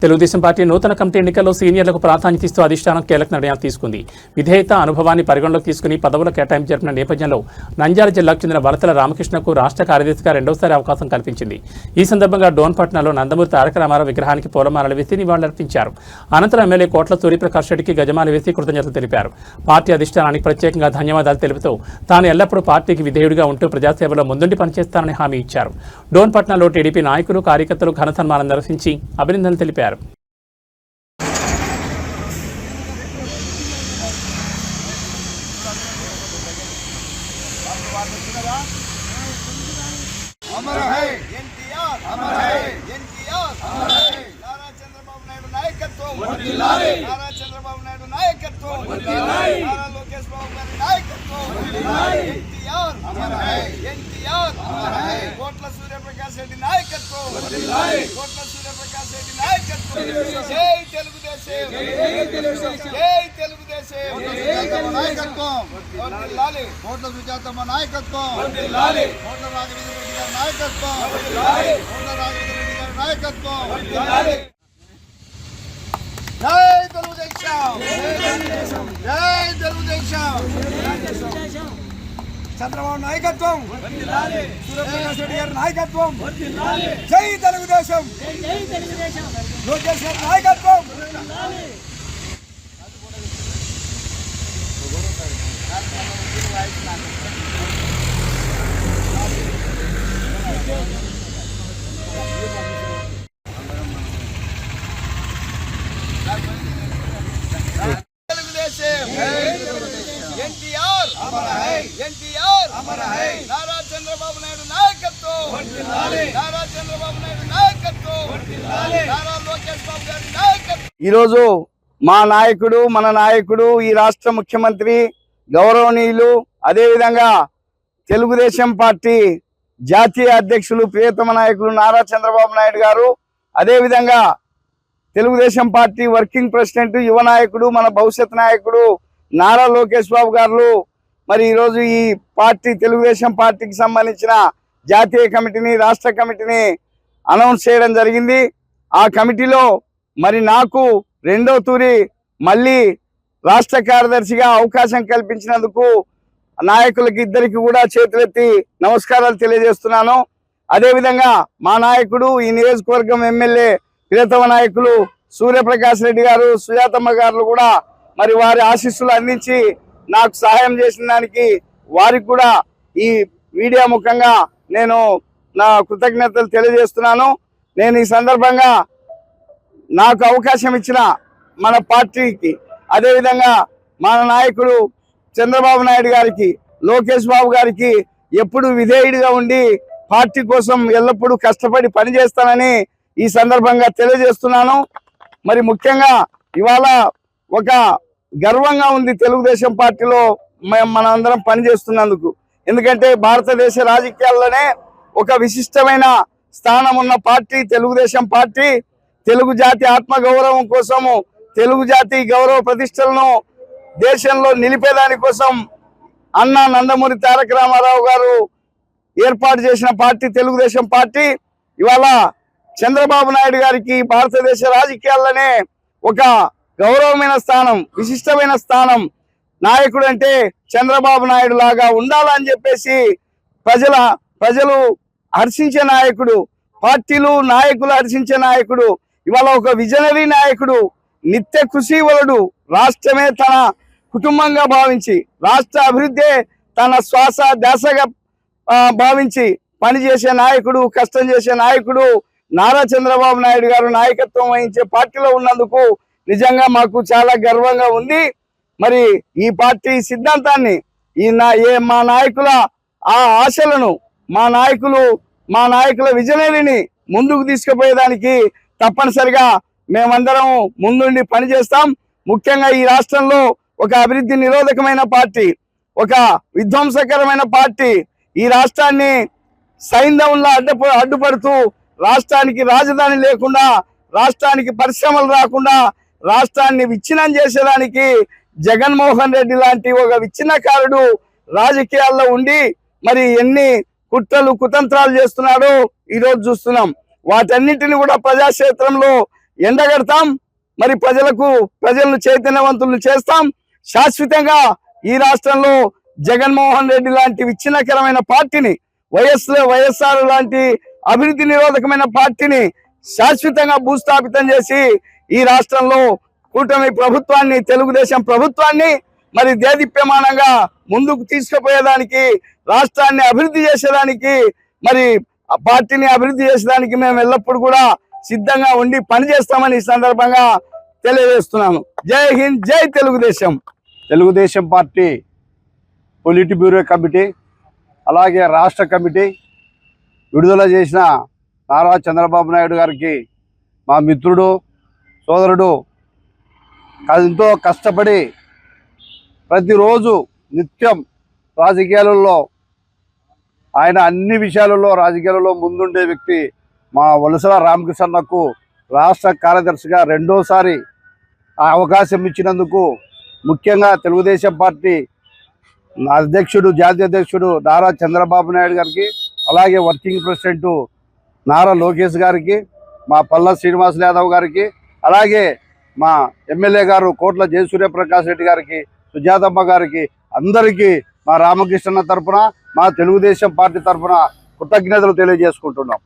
Telugu Desam party నూతన committee ఎన్నికల్లో సీనియర్లకు ప్రాధాన్యత ఇస్తూ అధిష్టానం కీలక నిర్ణయాలు తీసుకుంది. విధేయత అనుభవాన్ని పరిగణలోకి తీసుకుని పదవుల కేటాయింపు జరిపిన నేపథ్యంలో నంద్యాల జిల్లాకు చెందిన వలతల రామకృష్ణకు రాష్ట్ర కార్యదర్శిగా రెండోసారి అవకాశం కల్పించింది. ఈ సందర్భంగా డోన్పట్నలో నందమూరి తారక రామారావు విగ్రహానికి పూలమాలలు వేసి నివాళులర్పించారు. అనంతరం ఎమ్మెల్యే కోట్ల సూర్యప్రకాష్ రెడ్డికి గజమాల వేసి కృతజ్ఞతలు తెలిపారు. పార్టీ అధిష్టానానికి ప్రత్యేకంగా ధన్యవాదాలు తెలుపుతూ తాను ఎల్లప్పుడూ పార్టీకి విధేయుడిగా ఉంటూ ప్రజాసేవలో ముందుండి పనిచేస్తానని హామీ ఇచ్చారు. డోన్పట్నలో టీడీపీ నాయకులు కార్యకర్తలు ఘన సన్మానం నిర్వహించి అభినందనలు తెలిపారు. अमर है एनटीआर, अमर है एनटीआर, अमर है नारा चंद्रबाबु नायडू नायकत्वम वर्धिल्लाली, नारा चंद्रबाबु नायडू नायकत्वम वर्धिल्लाली, नारा लोकेश बाबू गारी नायकत्वम वर्धिल्लाली, एनटीआर अमर है एनटीआर, अमर है कोट्ల సూర్యప్రకాష్ రెడ్డి నాయకత్వం वर्धिल्लाली, కోట్ల సూర్యప్రకాష్ రెడ్డి నాయకత్వం జై తెలుగుదేశం, జై తెలుగుదేశం, జై తెలుగుదేశం, కోట్ల నాయకత్వం वर्धिल्लाली, కోట్ల సుజాతమ్మ నాయకత్వం वर्धिल्लाली, కోట్ల రాఘవేంద్ర రెడ్డి గారి నాయకత్వం वर्धिल्लाली, కోట్ల రాఘవేంద్ర రెడ్డి గారి నాయకత్వం वर्धिल्लाली। జై తెలుగుదేశం, జై తెలుగుదేశం, చంద్రబాబు నాయకత్వం वर्धिल्लाली, సూర్యప్రకాష్ రెడ్డి గారి నాయకత్వం वर्धिल्लाली, జై తెలుగుదేశం, జై తెలుగుదేశం, లోకేష్ గారి నాయకత్వం वर्धिल्लाली। ఎన్టీఆర్ అమర హై, ఎన్టీఆర్ అమర హై, నారా చంద్రబాబు నాయుడు నాయకత్వం वर्धिल्लाली, నారా చంద్రబాబు నాయుడు నాయకత్వం वर्धिल्लाली, నారా లోకేష్ బాబు గారి నాయకత్వం। ఈరోజు మా నాయకుడు, మన నాయకుడు, ఈ రాష్ట్ర ముఖ్యమంత్రి గౌరవనీయులు, అదేవిధంగా తెలుగుదేశం పార్టీ జాతీయ అధ్యక్షులు ప్రియతమ నాయకులు నారా చంద్రబాబు నాయుడు గారు, అదేవిధంగా తెలుగుదేశం పార్టీ వర్కింగ్ ప్రెసిడెంట్, యువ నాయకుడు, మన భవిష్యత్ నాయకుడు నారా లోకేష్ బాబు గారు మరి ఈరోజు ఈ పార్టీ తెలుగుదేశం పార్టీకి సంబంధించిన జాతీయ కమిటీని, రాష్ట్ర కమిటీని అనౌన్స్ చేయడం జరిగింది. ఆ కమిటీలో మరి నాకు రెండో తూరి మళ్ళీ రాష్ట్ర కార్యదర్శిగా అవకాశం కల్పించినందుకు నాయకులకి ఇద్దరికి కూడా చేతులెత్తి నమస్కారాలు తెలియజేస్తున్నాను. అదేవిధంగా మా నాయకుడు, ఈ నియోజకవర్గం ఎమ్మెల్యే ప్రియతమ నాయకులు సూర్యప్రకాష్ రెడ్డి గారు, సుజాతమ్మ గారు కూడా మరి వారి ఆశీస్సులు అందించి నాకు సహాయం చేసిన దానికి వారికి కూడా ఈ మీడియా ముఖంగా నేను నా కృతజ్ఞతలు తెలియజేస్తున్నాను. నేను ఈ సందర్భంగా నాకు అవకాశం ఇచ్చిన మన పార్టీకి, అదేవిధంగా మన నాయకుడు చంద్రబాబు నాయుడు గారికి, లోకేష్ బాబు గారికి ఎప్పుడు విధేయుడిగా ఉండి పార్టీ కోసం ఎల్లప్పుడూ కష్టపడి పనిచేస్తానని ఈ సందర్భంగా తెలియజేస్తున్నాను. మరి ముఖ్యంగా ఇవాళ ఒక గర్వంగా ఉంది తెలుగుదేశం పార్టీలో మనందరం పనిచేస్తున్నందుకు. ఎందుకంటే భారతదేశ రాజకీయాల్లోనే ఒక విశిష్టమైన స్థానం ఉన్న పార్టీ తెలుగుదేశం పార్టీ. తెలుగు జాతి ఆత్మగౌరవం కోసము, తెలుగు జాతి గౌరవ ప్రతిష్టలను దేశంలో నిలిపేదాని కోసం అన్నా నందమూరి తారక రామారావు గారు ఏర్పాటు చేసిన పార్టీ తెలుగుదేశం పార్టీ. ఇవాళ చంద్రబాబు నాయుడు గారికి భారతదేశ రాజకీయాల్లోనే ఒక గౌరవమైన స్థానం, విశిష్టమైన స్థానం. నాయకుడు అంటే చంద్రబాబు నాయుడు లాగా ఉండాలని చెప్పేసి ప్రజలు హర్షించే నాయకుడు, పార్టీలు నాయకులు హర్షించే నాయకుడు. ఇవాళ ఒక విజనరీ నాయకుడు, నిత్య కృషివలుడు, రాష్ట్రమే తన కుటుంబంగా భావించి, రాష్ట్ర అభివృద్ధి తన శ్వాస ధ్యాసగా భావించి పనిచేసే నాయకుడు, కష్టం చేసే నాయకుడు నారా చంద్రబాబు నాయుడు గారు నాయకత్వం వహించే పార్టీలో ఉన్నందుకు నిజంగా మాకు చాలా గర్వంగా ఉంది. మరి ఈ పార్టీ సిద్ధాంతాన్ని, మా నాయకుల ఆ ఆశలను, మా నాయకుల విజనరీని ముందుకు తీసుకుపోయేదానికి తప్పనిసరిగా మేమందరం ముందుండి పనిచేస్తాం. ముఖ్యంగా ఈ రాష్ట్రంలో ఒక అభివృద్ధి నిరోధకమైన పార్టీ, ఒక విధ్వంసకరమైన పార్టీ ఈ రాష్ట్రాన్ని సైంధవంలా అడ్డుపడుతూ, రాష్ట్రానికి రాజధాని లేకుండా, రాష్ట్రానికి పరిశ్రమలు రాకుండా, రాష్ట్రాన్ని విచ్ఛిన్నం చేసేదానికి జగన్మోహన్ రెడ్డి లాంటి ఒక విచ్ఛిన్నకారుడు రాజకీయాల్లో ఉండి మరి ఎన్ని కుట్రలు కుతంత్రాలు చేస్తున్నాడో ఈరోజు చూస్తున్నాం. వాటన్నిటిని కూడా ప్రజాక్షేత్రంలో ఎండగడతాం, మరి ప్రజలను చైతన్యవంతులను చేస్తాం. శాశ్వతంగా ఈ రాష్ట్రంలో జగన్మోహన్ రెడ్డి లాంటి విచ్ఛిన్నకరమైన పార్టీని, వైఎస్ఆర్ లాంటి అభివృద్ధి నిరోధకమైన పార్టీని శాశ్వతంగా భూస్థాపితం చేసి ఈ రాష్ట్రంలో కూటమి ప్రభుత్వాన్ని, తెలుగుదేశం ప్రభుత్వాన్ని మరి దేదీప్యమానంగా ముందుకు తీసుకుపోయేదానికి, రాష్ట్రాన్ని అభివృద్ధి చేసేదానికి, మరి ఆ పార్టీని అభివృద్ధి చేసేదానికి మేము ఎల్లప్పుడూ కూడా సిద్ధంగా ఉండి పనిచేస్తామని ఈ సందర్భంగా తెలియజేస్తున్నాను. జై హింద్, జై Telugu Desam. Telugu Desam party polit bureau committee అలాగే రాష్ట్ర కమిటీ విడుదల చేసిన నారా చంద్రబాబు నాయుడు గారికి మా మిత్రుడు, సోదరుడు ఎంతో కష్టపడి ప్రతిరోజు నిత్యం రాజకీయాలలో ఆయన అన్ని విషయాలలో రాజకీయాలలో ముందుండే వ్యక్తి మా వలసల రామకృష్ణకు రాష్ట్ర కార్యదర్శిగా రెండోసారి ఆ అవకాశం ఇచ్చినందుకు ముఖ్యంగా తెలుగుదేశం పార్టీ అధ్యక్షుడు, జాతీయ అధ్యక్షుడు నారా చంద్రబాబు నాయుడు గారికి, అలాగే వర్కింగ్ ప్రెసిడెంట్ నారా లోకేష్ గారికి, మా పల్లా శ్రీనివాస్ యాదవ్ గారికి, అలాగే మా ఎమ్మెల్యే గారు కోట్ల జయసూర్యప్రకాష్ రెడ్డి గారికి, సుజాతమ్మ గారికి, అందరికీ మా రామకృష్ణ తరఫున, మా తెలుగుదేశం పార్టీ తరఫున కృతజ్ఞతలు తెలియజేసుకుంటున్నాం.